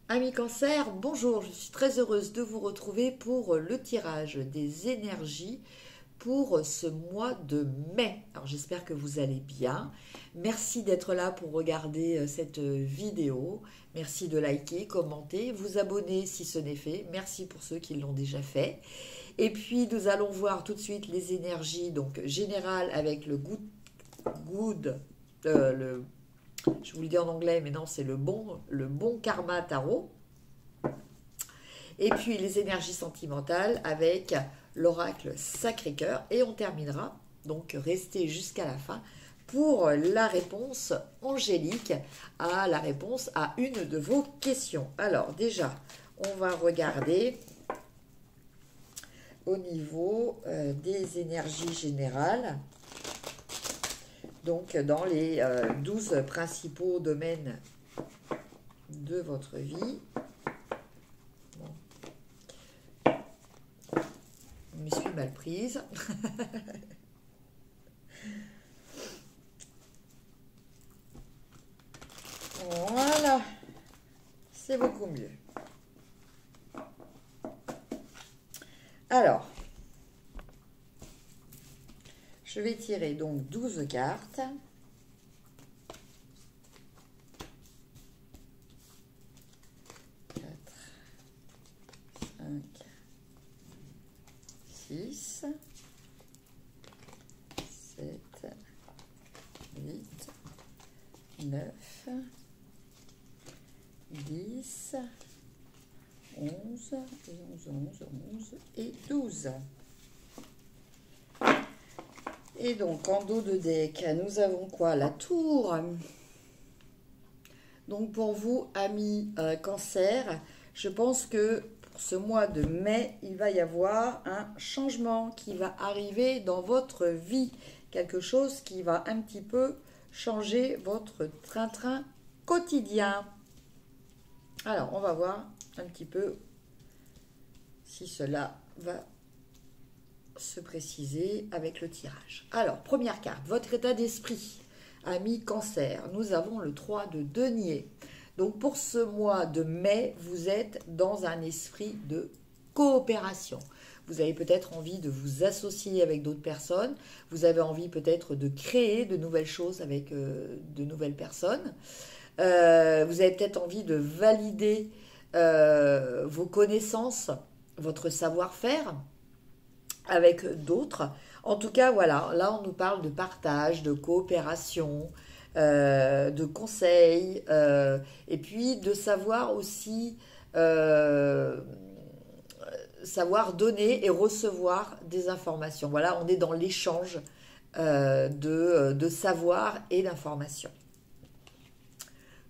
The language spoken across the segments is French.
Amis Cancer, bonjour, je suis très heureuse de vous retrouver pour le tirage des énergies pour ce mois de mai. Alors j'espère que vous allez bien. Merci d'être là pour regarder cette vidéo. Merci de liker, commenter, vous abonner si ce n'est fait. Merci pour ceux qui l'ont déjà fait. Et puis nous allons voir tout de suite les énergies donc générales avec le good, le je vous le dis en anglais, mais non, c'est le bon karma tarot. Et puis les énergies sentimentales avec l'oracle Sacré-Cœur. Et on terminera, donc restez jusqu'à la fin, pour la réponse angélique à la réponse à une de vos questions. Alors déjà, on va regarder au niveau des énergies générales. Donc, dans les 12 principaux domaines de votre vie. Bon. Je me suis mal prise. Voilà. C'est beaucoup mieux. Alors, je vais tirer donc 12 cartes. 4, 5, 6, 7, 8, 9, 10, 11, 11 et 12. Et donc, en dos de deck, nous avons quoi? La tour. Donc, pour vous, amis Cancer, je pense que pour ce mois de mai, il va y avoir un changement qui va arriver dans votre vie. Quelque chose qui va un petit peu changer votre train-train quotidien. Alors, on va voir un petit peu si cela va se préciser avec le tirage. Alors, première carte, votre état d'esprit, ami Cancer. Nous avons le 3 de denier. Donc, pour ce mois de mai, vous êtes dans un esprit de coopération. Vous avez peut-être envie de vous associer avec d'autres personnes. Vous avez envie peut-être de créer de nouvelles choses avec de nouvelles personnes. Vous avez peut-être envie de valider vos connaissances, votre savoir-faire avec d'autres. En tout cas, voilà, là on nous parle de partage, de coopération, de conseils, et puis de savoir aussi savoir donner et recevoir des informations. Voilà, on est dans l'échange de savoir et d'informations.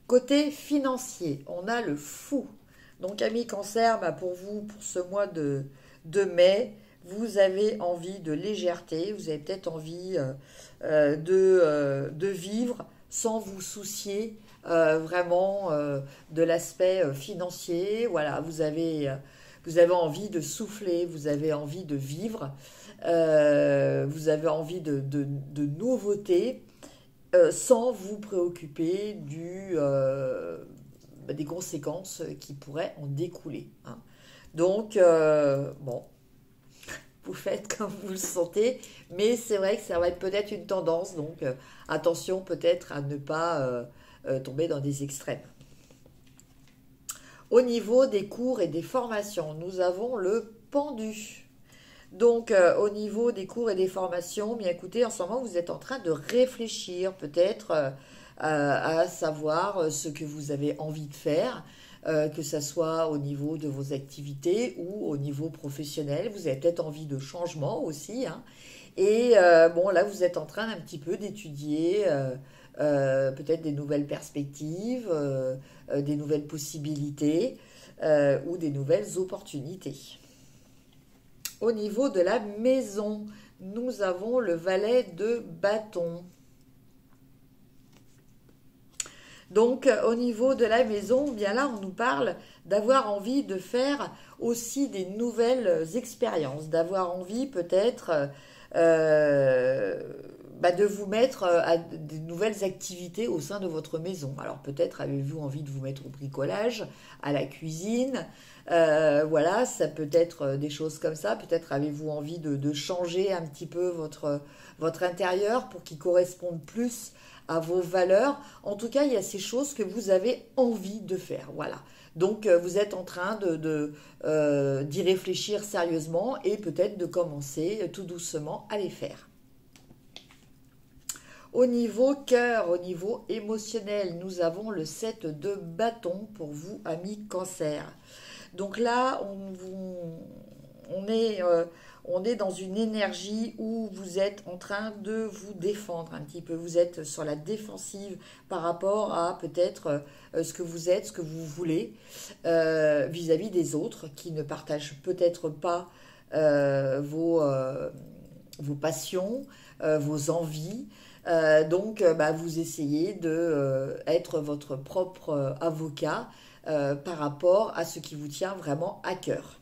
Côté financier, on a le fou. Donc, amis Cancer, pour vous, pour ce mois de mai, vous avez envie de légèreté, vous avez peut-être envie de vivre sans vous soucier vraiment de l'aspect financier. Voilà, vous avez envie de souffler, vous avez envie de vivre, vous avez envie de nouveautés sans vous préoccuper des conséquences qui pourraient en découler. Hein. Donc, bon, vous faites comme vous le sentez, mais c'est vrai que ça va être peut-être une tendance, donc attention peut-être à ne pas tomber dans des extrêmes. Au niveau des cours et des formations, nous avons le pendu. Donc, au niveau des cours et des formations, bien écoutez, en ce moment, vous êtes en train de réfléchir peut-être à savoir ce que vous avez envie de faire, que ce soit au niveau de vos activités ou au niveau professionnel. Vous avez peut-être envie de changement aussi. Hein. Et bon, là, vous êtes en train un petit peu d'étudier peut-être des nouvelles perspectives, des nouvelles possibilités ou des nouvelles opportunités. Au niveau de la maison, nous avons le valet de bâton. Donc, au niveau de la maison, bien là, on nous parle d'avoir envie de faire aussi des nouvelles expériences, d'avoir envie peut-être de vous mettre à des nouvelles activités au sein de votre maison. Alors peut-être avez-vous envie de vous mettre au bricolage, à la cuisine, voilà, ça peut être des choses comme ça. Peut-être avez-vous envie de changer un petit peu votre intérieur pour qu'il corresponde plus à vos valeurs. En tout cas, il y a ces choses que vous avez envie de faire, voilà. Donc, vous êtes en train d'y réfléchir sérieusement et peut-être de commencer tout doucement à les faire. Au niveau cœur, au niveau émotionnel, nous avons le 7 de bâton pour vous, amis cancer. Donc là, on est dans une énergie où vous êtes en train de vous défendre un petit peu. Vous êtes sur la défensive par rapport à peut-être ce que vous êtes, ce que vous voulez vis-à-vis des autres qui ne partagent peut-être pas vos passions, vos envies. Donc, vous essayez de être votre propre avocat par rapport à ce qui vous tient vraiment à cœur.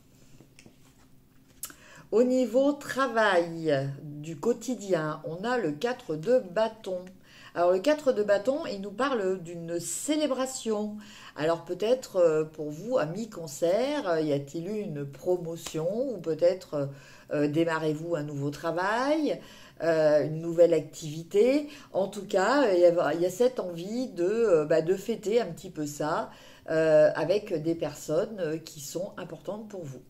Au niveau travail du quotidien, on a le 4 de bâton. Alors le 4 de bâton, il nous parle d'une célébration. Alors peut-être pour vous, amis cancer, y a-t-il eu une promotion ou peut-être démarrez-vous un nouveau travail, une nouvelle activité. En tout cas, il y a cette envie de fêter un petit peu ça avec des personnes qui sont importantes pour vous.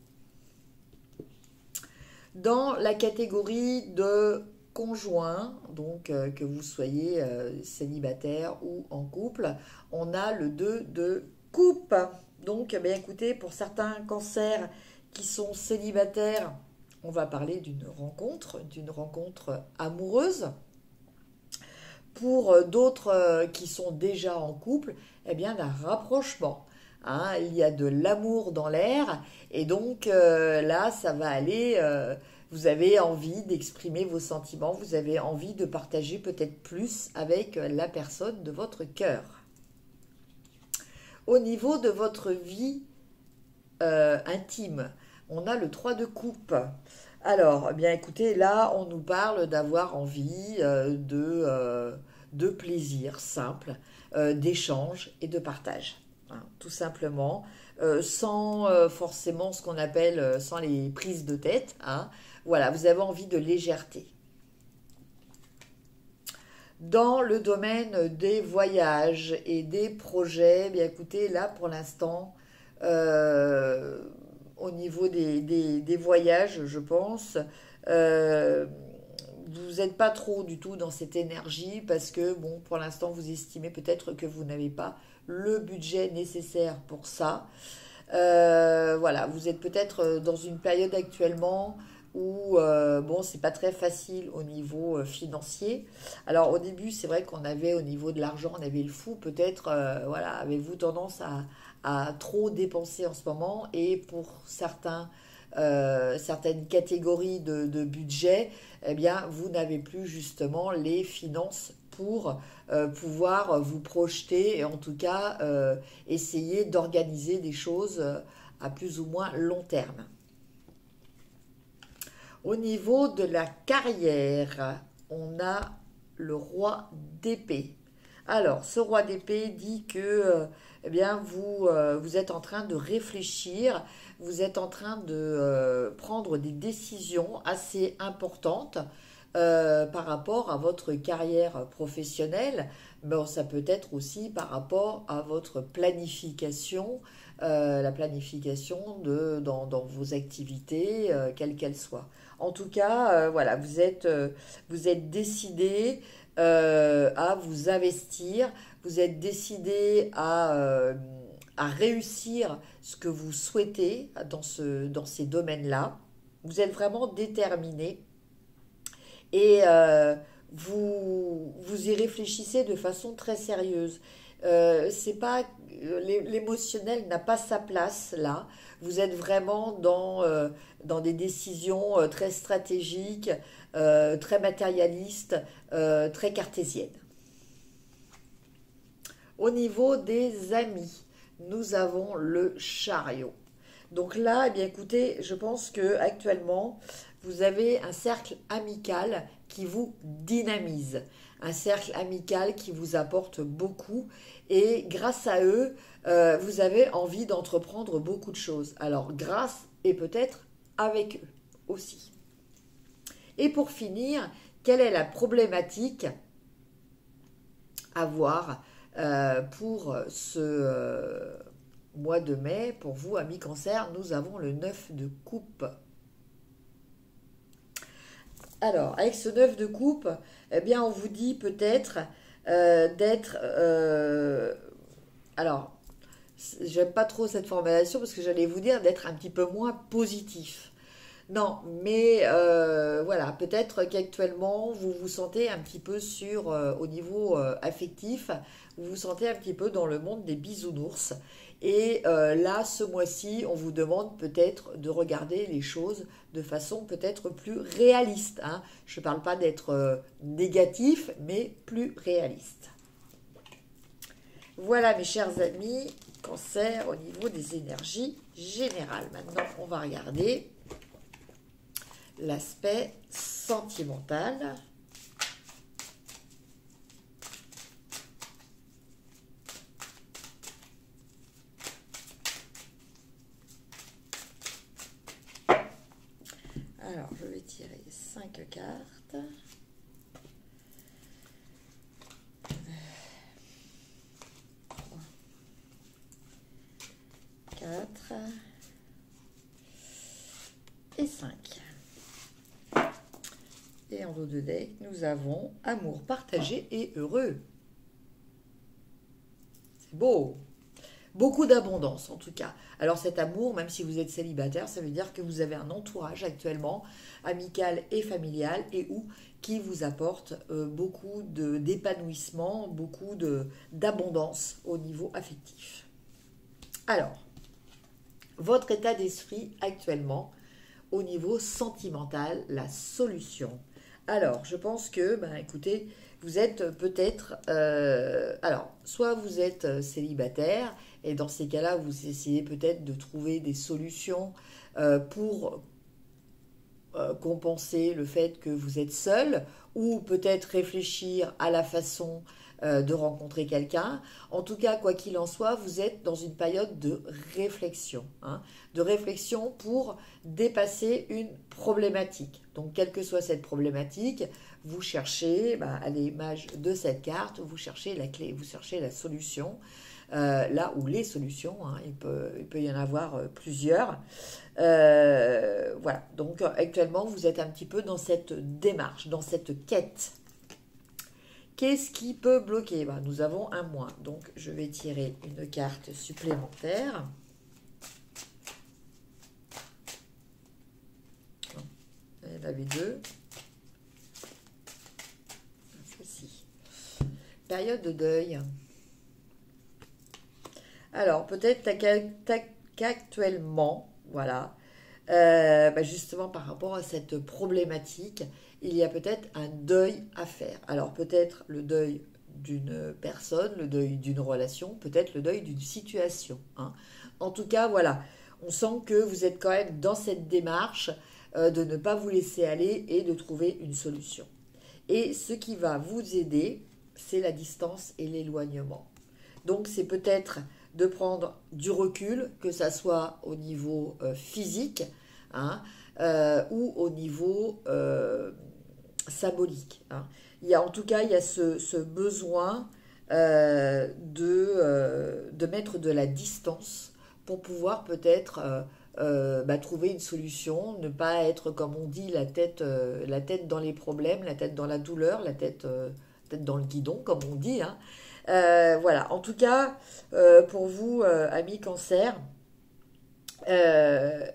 Dans la catégorie de conjoint, donc que vous soyez célibataire ou en couple, on a le 2 de coupe. Donc, écoutez, pour certains cancers qui sont célibataires, on va parler d'une rencontre amoureuse. Pour d'autres qui sont déjà en couple, d'un rapprochement. Hein, il y a de l'amour dans l'air et donc là, ça va aller, vous avez envie d'exprimer vos sentiments, vous avez envie de partager peut-être plus avec la personne de votre cœur. Au niveau de votre vie intime, on a le 3 de coupe. Alors, écoutez, là, on nous parle d'avoir envie de plaisir simple, d'échange et de partage. Hein, tout simplement, sans forcément ce qu'on appelle, sans les prises de tête. Hein. Voilà, vous avez envie de légèreté. Dans le domaine des voyages et des projets, écoutez, là pour l'instant, au niveau des voyages, je pense, vous n'êtes pas trop du tout dans cette énergie parce que, pour l'instant, vous estimez peut-être que vous n'avez pas le budget nécessaire pour ça. Voilà, vous êtes peut-être dans une période actuellement où, c'est pas très facile au niveau financier. Alors, au début, c'est vrai qu'on avait, au niveau de l'argent, on avait le fou. Peut-être, avez-vous tendance à trop dépenser en ce moment et pour certaines catégories de budget, vous n'avez plus justement les finances pour pouvoir vous projeter et en tout cas essayer d'organiser des choses à plus ou moins long terme. Au niveau de la carrière, on a le roi d'épée. Alors, ce roi d'épée dit que vous êtes en train de réfléchir, vous êtes en train de prendre des décisions assez importantes par rapport à votre carrière professionnelle. Ça peut être aussi par rapport à votre planification, la planification dans vos activités, quelles qu'elles soient. En tout cas, vous êtes décidé à vous investir, vous êtes décidé à réussir ce que vous souhaitez dans ces domaines-là. Vous êtes vraiment déterminé et vous y réfléchissez de façon très sérieuse. C'est pas l'émotionnel n'a pas sa place là. Vous êtes vraiment dans des décisions très stratégiques, très matérialistes, très cartésiennes. Au niveau des amis, nous avons le chariot. Donc là, écoutez, je pense que actuellement, vous avez un cercle amical qui vous dynamise, un cercle amical qui vous apporte beaucoup et grâce à eux, vous avez envie d'entreprendre beaucoup de choses. Alors grâce et peut-être avec eux aussi. Et pour finir, quelle est la problématique à voir pour ce mois de mai? Pour vous, amis Cancer, nous avons le 9 de coupe. Alors, avec ce 9 de coupe, eh bien, on vous dit peut-être d'être... alors, j'aime pas trop cette formulation parce que j'allais vous dire d'être un petit peu moins positif. Non, mais voilà, peut-être qu'actuellement, vous vous sentez un petit peu au niveau affectif, vous vous sentez un petit peu dans le monde des bisounours. Et là, ce mois-ci, on vous demande peut-être de regarder les choses de façon peut-être plus réaliste, hein. Je ne parle pas d'être négatif, mais plus réaliste. Voilà, mes chers amis, Cancer au niveau des énergies générales. Maintenant, on va regarder l'aspect sentimental. Alors, je vais tirer 5 cartes. 3, 4 et 5. Et en dos de deck, nous avons amour partagé et heureux. C'est beau. Beaucoup d'abondance en tout cas. Alors cet amour, même si vous êtes célibataire, ça veut dire que vous avez un entourage actuellement, amical et familial, et qui vous apporte beaucoup d'épanouissement, beaucoup d'abondance au niveau affectif. Alors, votre état d'esprit actuellement, au niveau sentimental, la solution. Alors, je pense que, écoutez, vous êtes peut-être... alors, soit vous êtes célibataire, et dans ces cas-là, vous essayez peut-être de trouver des solutions pour compenser le fait que vous êtes seul, ou peut-être réfléchir à la façon de rencontrer quelqu'un. En tout cas, quoi qu'il en soit, vous êtes dans une période de réflexion, hein, de réflexion pour dépasser une problématique. Donc, quelle que soit cette problématique, vous cherchez, à l'image de cette carte, vous cherchez la clé, vous cherchez la solution. Là où les solutions, hein, il peut y en avoir plusieurs. Voilà, donc actuellement, vous êtes un petit peu dans cette démarche, dans cette quête. Qu'est-ce qui peut bloquer? Nous avons un moins, donc je vais tirer une carte supplémentaire. Il y en avait deux. Celle-ci. Période de deuil. Alors, peut-être qu'actuellement, voilà, justement par rapport à cette problématique, il y a peut-être un deuil à faire. Alors, peut-être le deuil d'une personne, le deuil d'une relation, peut-être le deuil d'une situation, hein. En tout cas, voilà, on sent que vous êtes quand même dans cette démarche de ne pas vous laisser aller et de trouver une solution. Et ce qui va vous aider, c'est la distance et l'éloignement. Donc, c'est peut-être de prendre du recul, que ça soit au niveau physique, hein, ou au niveau symbolique, hein. En tout cas, il y a ce besoin de mettre de la distance pour pouvoir peut-être trouver une solution, ne pas être, comme on dit, la tête dans les problèmes, la tête dans la douleur, la tête dans le guidon, comme on dit, hein. Voilà, en tout cas, pour vous, amis Cancer, la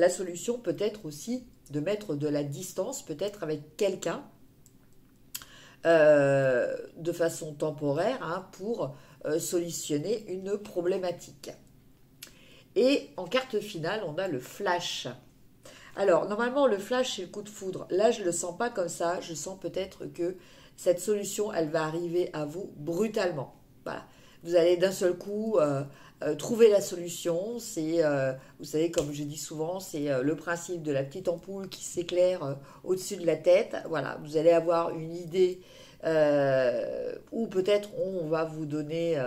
solution peut être aussi de mettre de la distance, peut-être avec quelqu'un, de façon temporaire, hein, pour solutionner une problématique. Et en carte finale, on a le flash. Alors, normalement, le flash, c'est le coup de foudre. Là, je ne le sens pas comme ça. Je sens peut-être que cette solution, elle va arriver à vous brutalement. Voilà. Vous allez d'un seul coup trouver la solution. C'est, vous savez, comme je dis souvent, c'est le principe de la petite ampoule qui s'éclaire au-dessus de la tête. Voilà, vous allez avoir une idée, ou peut-être on va vous donner,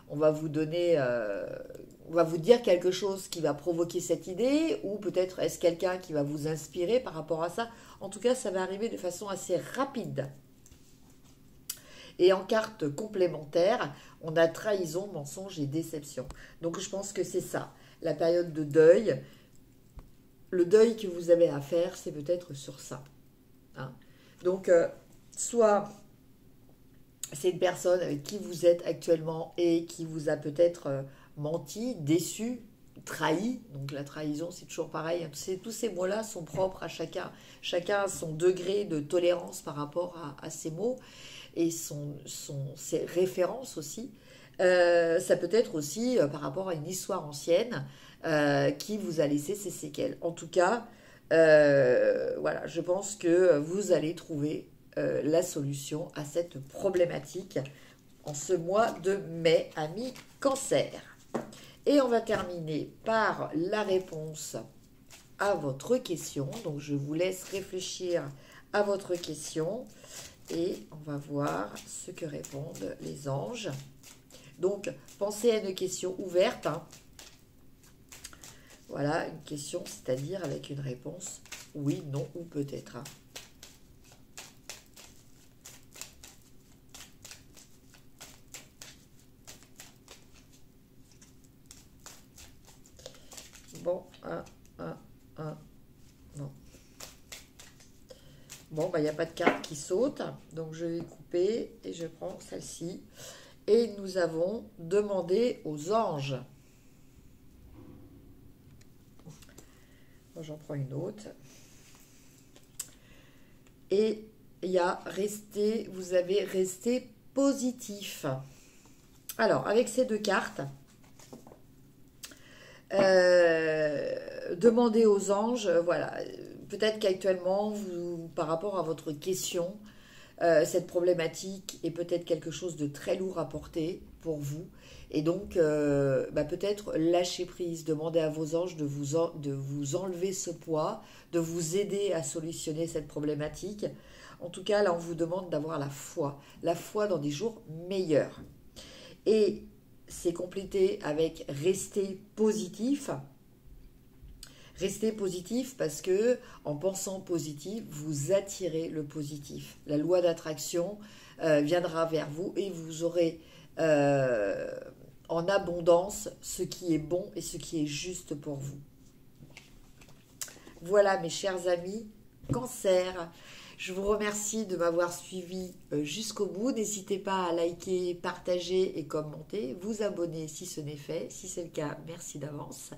on va vous donner, on va vous dire quelque chose qui va provoquer cette idée, ou peut-être est-ce quelqu'un qui va vous inspirer par rapport à ça. En tout cas, ça va arriver de façon assez rapide. Et en carte complémentaire, on a trahison, mensonge et déception. Donc je pense que c'est ça, la période de deuil. Le deuil que vous avez à faire, c'est peut-être sur ça. Hein. Donc, soit c'est une personne avec qui vous êtes actuellement et qui vous a peut-être menti, déçu, trahi. Donc la trahison, c'est toujours pareil. Tous ces mots-là sont propres à chacun. Chacun a son degré de tolérance par rapport à ces mots et ses références aussi. Ça peut être aussi par rapport à une histoire ancienne qui vous a laissé ses séquelles. En tout cas, voilà, je pense que vous allez trouver la solution à cette problématique en ce mois de mai, amis Cancer. Et on va terminer par la réponse à votre question. Donc, je vous laisse réfléchir à votre question et on va voir ce que répondent les anges. Donc, pensez à une question ouverte. Hein. Voilà, une question, c'est-à-dire avec une réponse oui, non ou peut-être. Hein. Bon, non. Bon, bah, il n'y a pas de carte qui saute, donc je vais couper et je prends celle-ci. Et nous avons demandé aux anges. J'en prends une autre. Et il y a resté, vous avez resté positif. Alors, avec ces deux cartes, demandez aux anges, voilà, peut-être qu'actuellement, par rapport à votre question, cette problématique est peut-être quelque chose de très lourd à porter pour vous. Et donc, peut-être lâcher prise, demandez à vos anges de vous enlever ce poids, de vous aider à solutionner cette problématique. En tout cas, là, on vous demande d'avoir la foi dans des jours meilleurs. Et c'est complété avec rester positif. Restez positif parce que en pensant positif, vous attirez le positif. La loi d'attraction viendra vers vous et vous aurez en abondance ce qui est bon et ce qui est juste pour vous. Voilà mes chers amis, Cancer. Je vous remercie de m'avoir suivi jusqu'au bout. N'hésitez pas à liker, partager et commenter, vous abonner si ce n'est fait. Si c'est le cas, merci d'avance.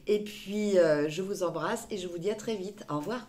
Et puis, je vous embrasse et je vous dis à très vite. Au revoir.